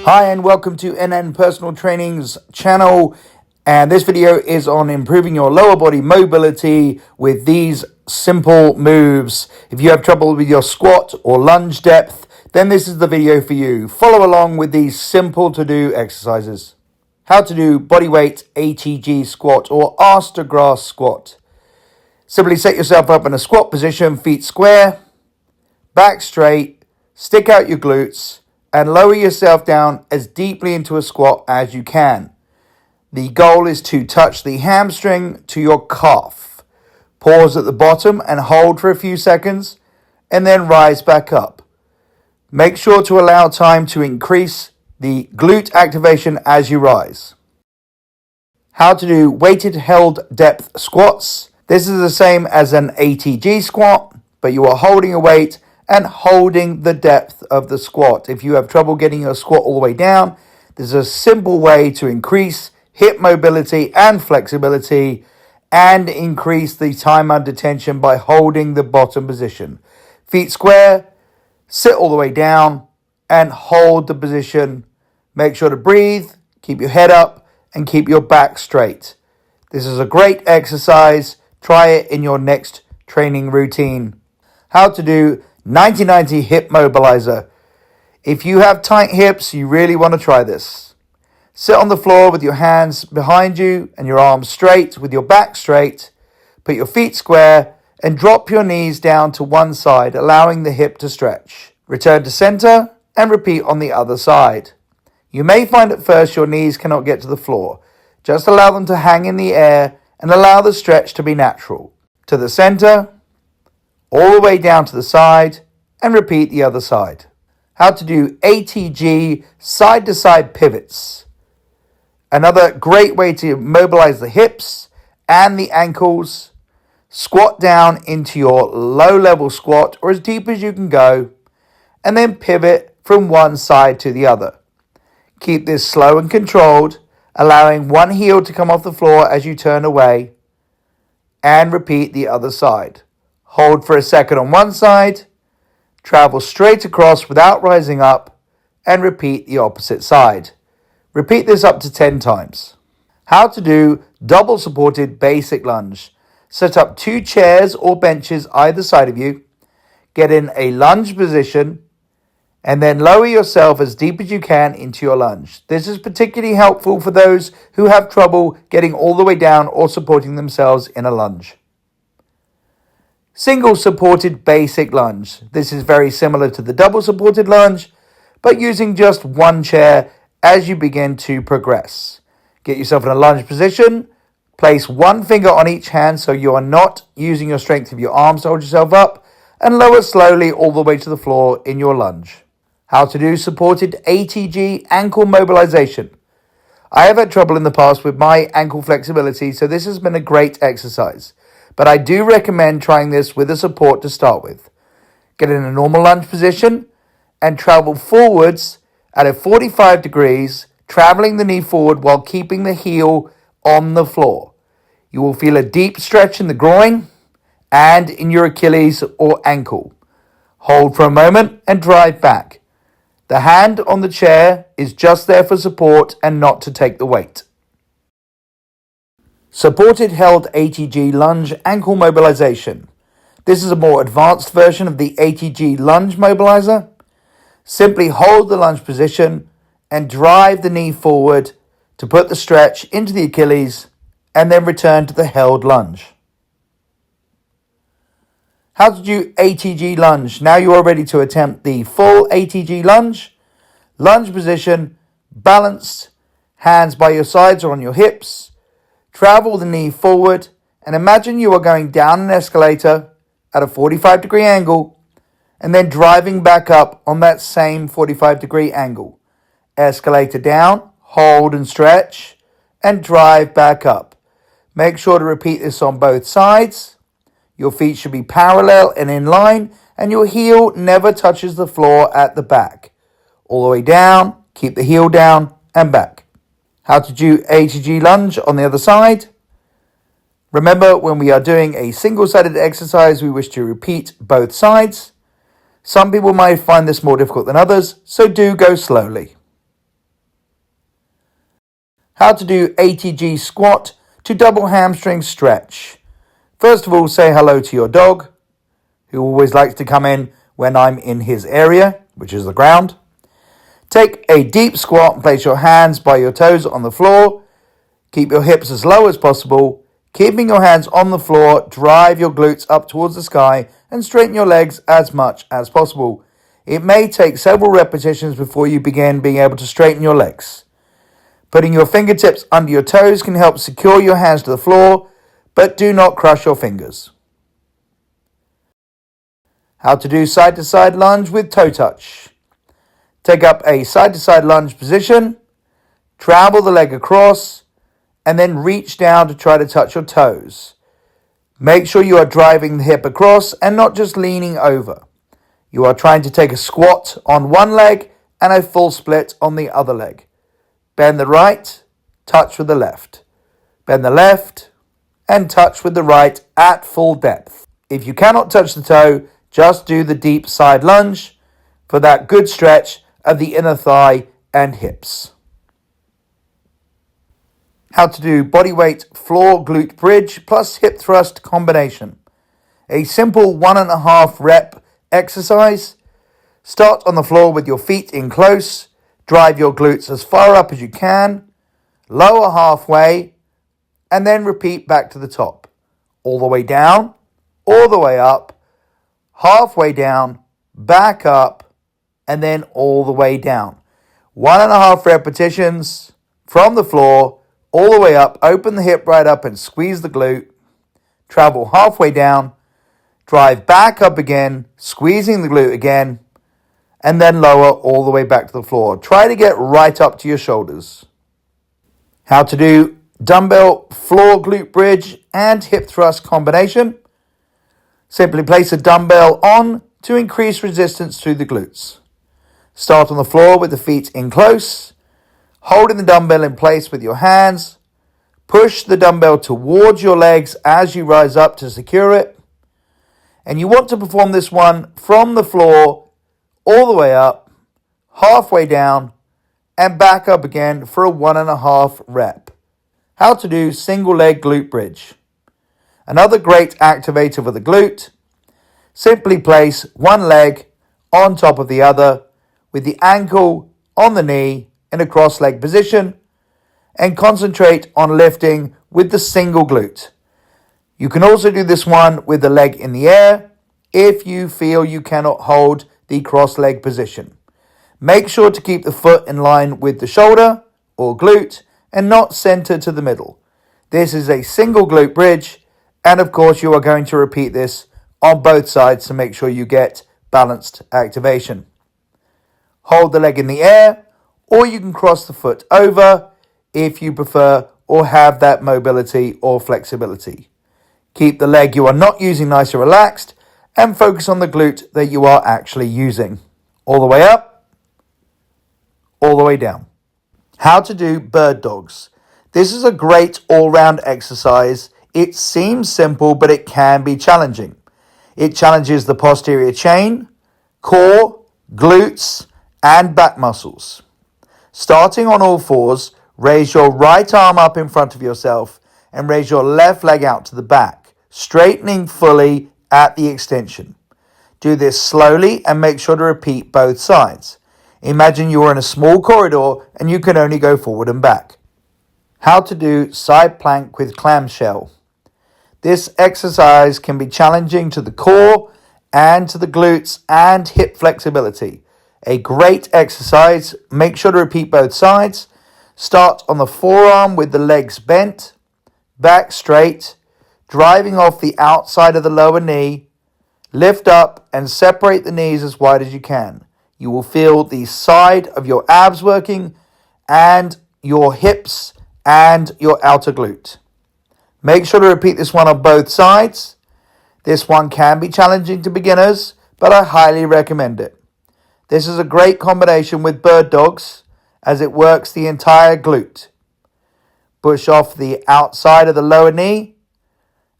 Hi and welcome to NN Personal Training's channel, and this video is on improving your lower body mobility with these simple moves. If you have trouble with your squat or lunge depth, then this is the video for you. Follow along with these simple to do exercises. How to do bodyweight ATG squat or arse to grass squat. Simply set yourself up in a squat position, feet square, back straight, stick out your glutes, and lower yourself down as deeply into a squat as you can. The goal is to touch the hamstring to your calf. Pause at the bottom and hold for a few seconds, and then rise back up. Make sure to allow time to increase the glute activation as you rise. How to do weighted held depth squats. This is the same as an ATG squat, but you are holding a weight and holding the depth of the squat. If you have trouble getting your squat all the way down, there's a simple way to increase hip mobility and flexibility and increase the time under tension by holding the bottom position. Feet square, sit all the way down and hold the position. Make sure to breathe, keep your head up and keep your back straight. This is a great exercise. Try it in your next training routine. How to do 90-90 hip mobilizer. If you have tight hips, you really want to try this. Sit on the floor with your hands behind you and your arms straight with your back straight. Put your feet square and drop your knees down to one side, allowing the hip to stretch. Return to center and repeat on the other side. You may find at first your knees cannot get to the floor. Just allow them to hang in the air and allow the stretch to be natural. To the center, all the way down to the side, and repeat the other side. How to do ATG side-to-side pivots. Another great way to mobilize the hips and the ankles. Squat down into your low-level squat or as deep as you can go, and then pivot from one side to the other. Keep this slow and controlled, allowing one heel to come off the floor as you turn away, and repeat the other side. Hold for a second on one side, travel straight across without rising up, and repeat the opposite side. Repeat this up to 10 times. How to do double supported basic lunge. Set up 2 chairs or benches either side of you. Get in a lunge position, and then lower yourself as deep as you can into your lunge. This is particularly helpful for those who have trouble getting all the way down or supporting themselves in a lunge. Single supported basic lunge. This is very similar to the double supported lunge, but using just one chair as you begin to progress. Get yourself in a lunge position. Place one finger on each hand so you are not using your strength of your arms to hold yourself up, and lower slowly all the way to the floor in your lunge. How to do supported ATG ankle mobilization. I have had trouble in the past with my ankle flexibility, so this has been a great exercise. But I do recommend trying this with a support to start with. Get in a normal lunge position and travel forwards at a 45 degrees, traveling the knee forward while keeping the heel on the floor. You will feel a deep stretch in the groin and in your Achilles or ankle. Hold for a moment and drive back. The hand on the chair is just there for support and not to take the weight. Supported held ATG lunge ankle mobilization. This is a more advanced version of the ATG lunge mobilizer. Simply hold the lunge position and drive the knee forward to put the stretch into the Achilles and then return to the held lunge. How to do ATG lunge. Now you are ready to attempt the full ATG lunge. Lunge position, balanced, hands by your sides or on your hips. Travel the knee forward and imagine you are going down an escalator at a 45-degree angle and then driving back up on that same 45-degree angle. Escalator down, hold and stretch, and drive back up. Make sure to repeat this on both sides. Your feet should be parallel and in line, and your heel never touches the floor at the back. All the way down, keep the heel down and back. How to do ATG lunge on the other side. Remember, when we are doing a single-sided exercise, we wish to repeat both sides. Some people might find this more difficult than others, so do go slowly. How to do ATG squat to double hamstring stretch. First of all, say hello to your dog, who always likes to come in when I'm in his area, which is the ground. Take a deep squat and place your hands by your toes on the floor. Keep your hips as low as possible. Keeping your hands on the floor, drive your glutes up towards the sky and straighten your legs as much as possible. It may take several repetitions before you begin being able to straighten your legs. Putting your fingertips under your toes can help secure your hands to the floor, but do not crush your fingers. How to do side-to-side lunge with toe touch. Take up a side-to-side lunge position, travel the leg across, and then reach down to try to touch your toes. Make sure you are driving the hip across and not just leaning over. You are trying to take a squat on one leg and a full split on the other leg. Bend the right, touch with the left. Bend the left, and touch with the right at full depth. If you cannot touch the toe, just do the deep side lunge for that good stretch of the inner thigh and hips. How to do bodyweight floor glute bridge plus hip thrust combination. A simple 1.5 rep exercise. Start on the floor with your feet in close. Drive your glutes as far up as you can. Lower halfway and then repeat back to the top. All the way down, all the way up, halfway down, back up, and then all the way down. 1.5 repetitions from the floor all the way up. Open the hip right up and squeeze the glute. Travel halfway down. Drive back up again, squeezing the glute again, and then lower all the way back to the floor. Try to get right up to your shoulders. How to do dumbbell floor glute bridge and hip thrust combination. Simply place a dumbbell on to increase resistance to the glutes. Start on the floor with the feet in close, holding the dumbbell in place with your hands. Push the dumbbell towards your legs as you rise up to secure it. And you want to perform this one from the floor all the way up, halfway down, and back up again for a 1.5 rep. How to do single leg glute bridge. Another great activator for the glute. Simply place one leg on top of the other with the ankle on the knee in a cross leg position and concentrate on lifting with the single glute. You can also do this one with the leg in the air if you feel you cannot hold the cross leg position. Make sure to keep the foot in line with the shoulder or glute and not center to the middle. This is a single glute bridge, and of course you are going to repeat this on both sides to make sure you get balanced activation. Hold the leg in the air, or you can cross the foot over if you prefer or have that mobility or flexibility. Keep the leg you are not using nice and relaxed and focus on the glute that you are actually using. All the way up, all the way down. How to do bird dogs. This is a great all-round exercise. It seems simple, but it can be challenging. It challenges the posterior chain, core, glutes, and back muscles. Starting on all fours, raise your right arm up in front of yourself and raise your left leg out to the back, straightening fully at the extension. Do this slowly and make sure to repeat both sides. Imagine you are in a small corridor and you can only go forward and back. How to do side plank with clamshell. This exercise can be challenging to the core and to the glutes and hip flexibility. A great exercise. Make sure to repeat both sides. Start on the forearm with the legs bent, back straight, driving off the outside of the lower knee. Lift up and separate the knees as wide as you can. You will feel the side of your abs working and your hips and your outer glute. Make sure to repeat this one on both sides. This one can be challenging to beginners, but I highly recommend it. This is a great combination with bird dogs as it works the entire glute. Push off the outside of the lower knee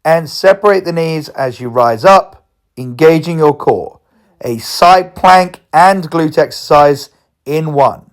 and separate the knees as you rise up, engaging your core. A side plank and glute exercise in one.